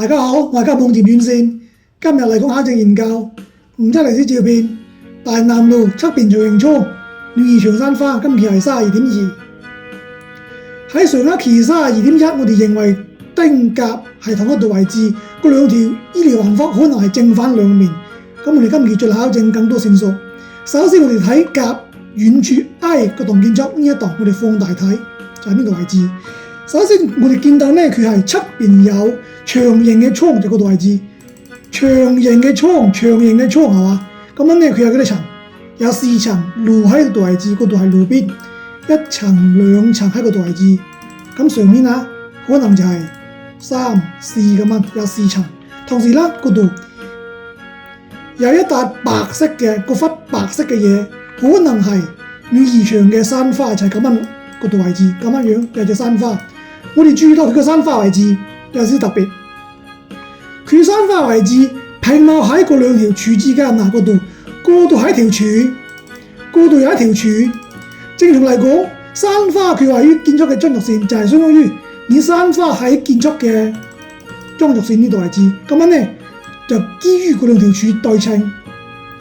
大家好，我係家網葉遠線，今日嚟講考證研究，唔則歷史照片，大南路側邊長形倉，女兒長山花，今期係32.2。喺上一期32.1，我哋認為丁甲係同一度位置，嗰兩條醫療橫幅可能係正反兩面。咁我哋今期再考證更多線索。首先我哋睇甲遠處 I 個棟建築呢一棟，我哋放大睇就係呢個位置。首先我哋見到呢，佢係側邊有長形嘅倉，就嗰度位置。長形嘅倉係嘛？咁樣呢，佢有幾多層？有4層，路喺度位置，嗰度係路邊，1層2層喺嗰度位置。咁上面啊，可能就係3、4咁樣，有4層。同時啦，嗰度有一笪白色嘅嗰忽白色嘅嘢，可能係女兒牆嘅山花，就係咁樣嗰度位置，咁樣有隻山花。我哋注意到佢個山花位置有少少特別，佢山花位置平茂喺嗰兩條柱之間嗱，嗰度係一條柱，嗰度有一條柱。正常嚟講，山花佢位於建築嘅中軸線，就係相當於你山花喺建築嘅中軸線呢度位置。咁樣呢，就基於嗰兩條柱對稱，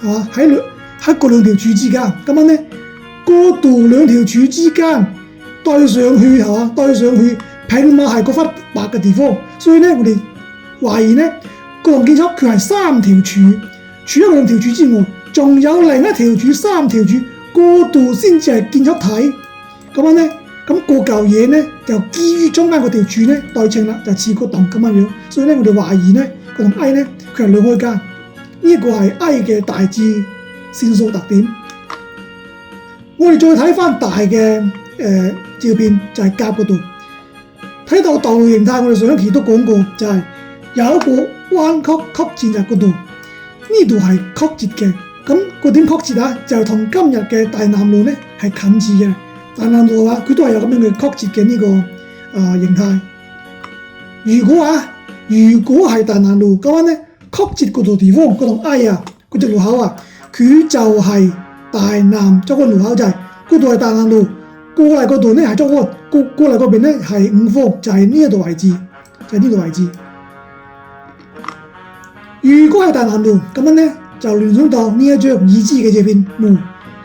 係嘛？喺嗰兩條柱之間，咁樣呢，嗰度兩條柱之間對上去，係嘛？對上去。平茂係嗰忽白嘅地方，所以呢，我哋懷疑呢，嗰棟建築佢係3條柱，除咗2條柱之外，仲有另一條柱、3條柱，嗰度先至係建築體。咁樣呢，咁嗰嚿嘢呢就基於中間嗰條柱呢對稱啦，就似個棟咁樣。所以呢，我哋懷疑呢，嗰棟 I 呢佢係兩開間，呢個係 I 嘅大致線索特點。我哋再睇翻大嘅照片，就係甲嗰度。睇到道路形態，我哋上一期都講過，就係有一個彎曲折喺嗰度，呢度係曲折嘅。咁個點曲折啊？就同今日嘅大南路呢係近似嘅。大南路嘅話，佢都係有咁樣嘅曲折嘅呢個形態。如果係大南路嘅話呢，曲折嗰度地方嗰棟 I 啊，嗰條路口啊，佢就係大南側彎路口，就係嗰度係大南路。過嚟嗰度呢係側彎，過嚟嗰邊呢係5方，就係呢一度位置，就係呢度位置。如果係大南路咁樣呢，就聯想到呢一張已知嘅照片。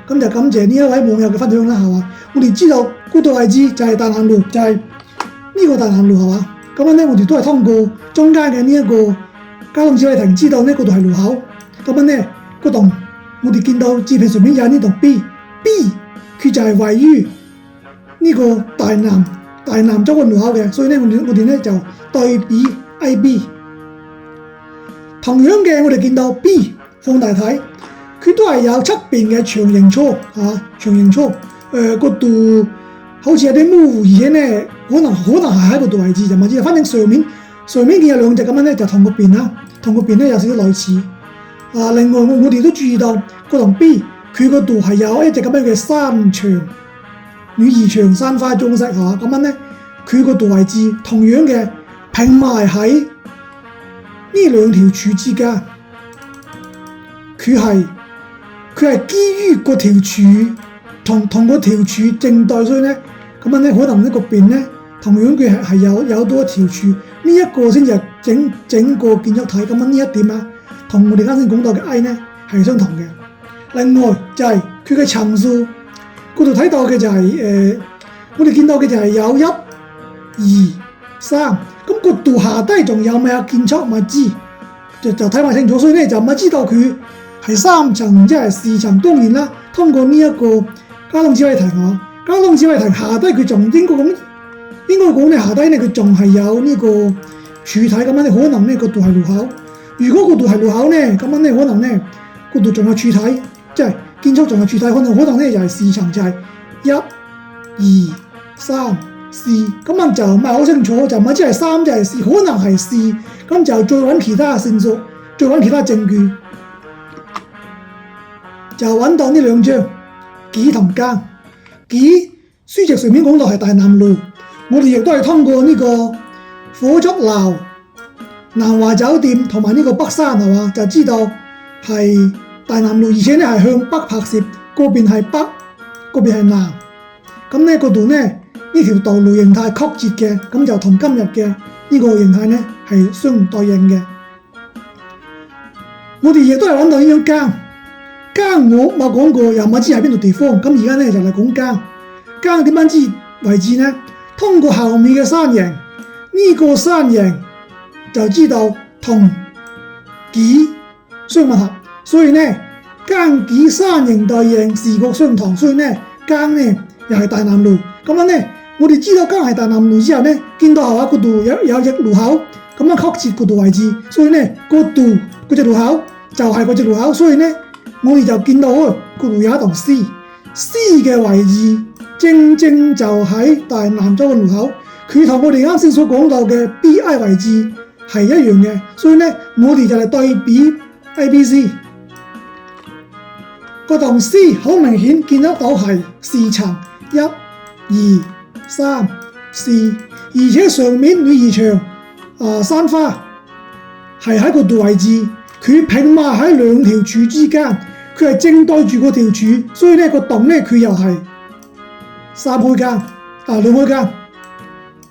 咁就感謝呢一位網友嘅分享啦，係嘛？我哋知道嗰度位置就係大南路，就係呢個大南路，係嘛？咁樣呢，我哋都係通過中間嘅呢一個交通指揮亭知道呢嗰度係路口。咁樣呢，嗰棟我哋見到照片上面有呢棟 B， 佢就係位於呢個大南側彎路口嘅，所以呢，我哋呢就對比 AB。同樣嘅，我哋見到 B 放大睇，佢都係有側邊嘅長形倉，長形倉。嗰度好似有啲模糊，而且呢可能係喺嗰度位置就唔知。反正上面見有2隻咁樣呢，就同個邊呢有少少類似。另外我哋都注意到嗰棟 B 佢嗰度係有一隻咁樣嘅山牆。女兒牆山花裝飾，係嘛？咁樣呢，佢個度位置同樣嘅平埋喺呢2條柱之間，佢係基於嗰條柱同嗰條柱正對，所以呢，咁樣呢，可能呢個邊呢同樣佢係有多一條柱，呢一個先至係整個建築體。咁樣呢一點啊，同我哋啱先講到嘅 I 呢係相同嘅。另外就係佢嘅層數。嗰度睇到嘅就係我哋見到嘅就係有1、2、3，咁嗰度下低仲有咩建築唔知，就睇埋清楚。所以呢，就唔知道佢係3層即係4層。當然啦，通過呢一個交通指揮亭交通指揮亭下低佢仲應該講呢，下低呢佢仲係有呢個柱體咁樣呢，可能呢嗰度係路口。如果嗰度係路口呢，咁樣呢可能呢嗰度仲有柱體，即係。建築仲有柱體，可能呢就係4層，就係1、2、3、4，咁樣就唔係好清楚，就唔知係3就係4，可能係4，咁就再揾其他線索，再揾其他證據，就揾到呢2張己同庚。己書籍上面講到係大南路，我哋亦都係通過呢個火燭樓、南華酒店同埋呢個北山，係嘛，就知道係大南路，而且呢係向北拍攝，嗰邊係北，嗰邊係南。咁呢嗰度呢條道路形態曲折嘅，咁就同今日嘅呢呢個形態呢係相對應嘅。我哋亦都係揾到呢種耕，耕我冇講過，又唔知喺邊度地方。咁而家呢就嚟講耕，耕點樣知位置呢？通過後面嘅山形，呢個山形就知道同己相吻合，所以呢耕己山形對應，視覺相同，所以呢耕呢又係大南路。咁樣呢，我哋知道耕係大南路之後呢，見到後下嗰度有隻路口，咁樣曲折嗰度位置，所以呢嗰度嗰隻路口就係嗰隻路口，所以呢我哋就見到嗰度有一棟 C 嘅位置，正正就喺大南洲嘅路口，佢同我哋啱先所講到嘅 BI 位置係一樣嘅，所以呢我哋就嚟對比 ABC。嗰棟 C 好明顯見得到係4層1、2、3、4，而且上面女兒牆山花係喺嗰度位置，佢平埋喺兩條柱之間，佢係正對住嗰條柱，所以呢個洞呢佢又係3開間2開間，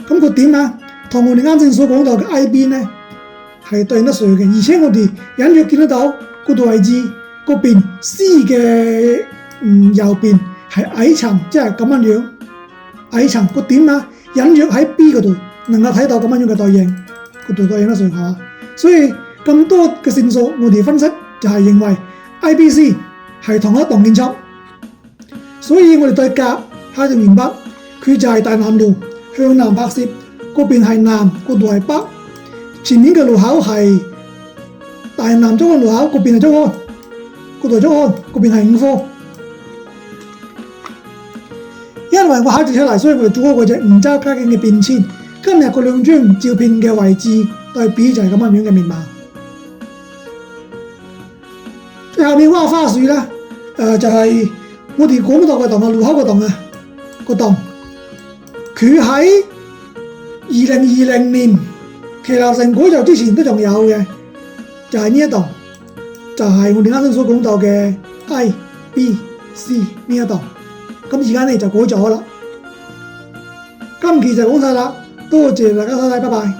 咁個點啊同我哋啱先所講到嘅 IB 呢係對應得上嘅，而且我哋隱約見得到嗰度位置嗰邊 C 嘅右邊係矮層，即係咁樣矮層個點啊，隱約喺 B 嗰度能夠睇到咁樣嘅對應，嗰度對應得上下，所以咁多嘅線索我哋分析就係認為 IBC 係同一棟建築，所以我哋對甲下條完畢，佢就係大南路向南拍攝，嗰邊係南，嗰度係北，前面嘅路口係大南中安路口，嗰邊係中安，嗰度係中安，嗰邊係5科。因為我考慮出嚟，所以我哋做嗰隻梧州街景嘅變遷。今日嗰兩張照片嘅位置對比就係咁樣嘅面貌。最後面嗰個花絮咧，就係我哋講到嘅洞啊，路口個洞啊，個洞，佢喺2020年騎樓城改造之前都仲有嘅，就係呢一棟，就係我哋啱先所講到嘅 IBC 呢一棟。咁而家呢就改咗啦。今期就講晒啦，多謝大家收睇，拜拜。